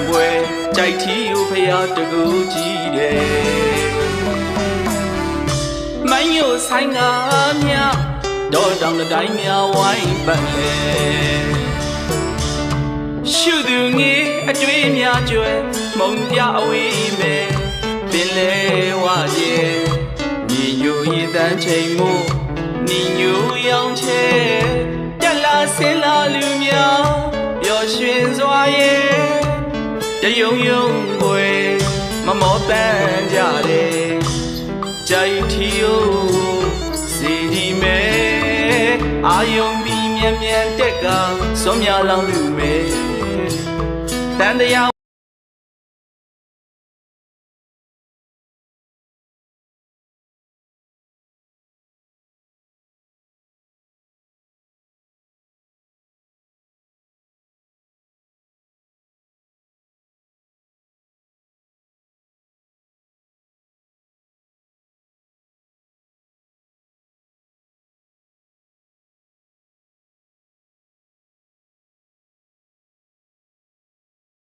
ပွဲကြိုက်ထီကိုဖျားတကူကြီးတယ်မိုင်းရိုဆိုင်ကမြတော့တောင်တိုင်းများဝိုင်းပတ်လေရှုသူငေးအတွေ့အများကျွဲမုံပြအဝေးမဲ့ပင်လေဝရဲ့ညီညိုရည်တန်းချိန်မှုညီညိုရောင်ချဲတက်လာဆင်းလာလူများပျော်ရွှင်စွာရဲ့တယုံယုံွယ်မမောတန်ကြတယ်ကြိုက်ထီကိုစီဒီမဲအာယုံပြီးမြန်မြန်တက်ကစောမြလောင်လူမဲတန်တရား